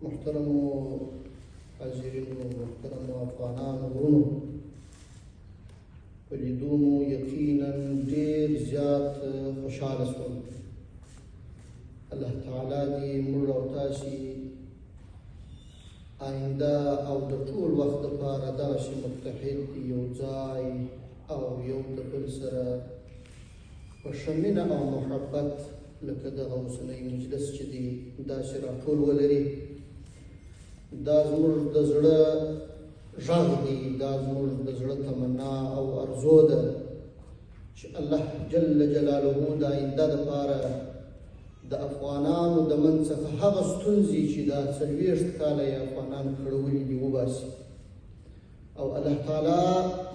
محترمو حاضرینو، محترمو افغانانو ورونو، په لیدو مو یقینا ډېر زیات خوشحاله شوم. الله تعالی دې موږ او تاسې آینده او د ټول وخت دپاره دغسې متحد یو ځای او یو د بل سره په ښه مینه او محبت لکه دغه اوسنی مجلس چې دی داسې راټول ولري. دا زموږ د زړه غږ دی، دا زموږ د زړه تمنا او ارزو ده چې الله جل جلاله د آینده دپاره د افغانانو د منځ څخه هغه ستونزې چې دا 40 کاله یې افغانان کړولي دي وباسي، او الله تعالی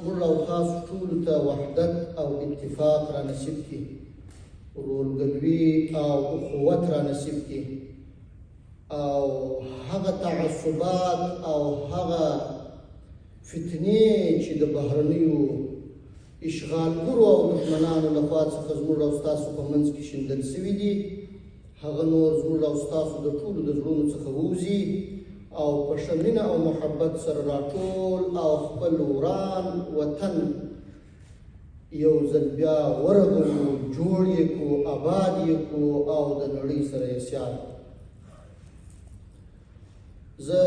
موږ او تاسو ټولو ته وحدت او اتفاق را نصیب کړي، ورورګلوي او اخوت را نصیب کړي، او هغه تعصبات او هغه فتنې چې د بهرنیو اشغالګرو او دښمنانو لخوا څخه زموږ او ستاسو په منځ کې شیندل سوي دي، هغه نور زموږ او ستاسو د ټولو د زړونو څخه ووځي او په ښه مینه او محبت سره راټول او خپل وران وطن یو ځل بیا ورغوو، جوړ یې کړو، آباد یې کړو او د نړۍ سره یې سیال. زه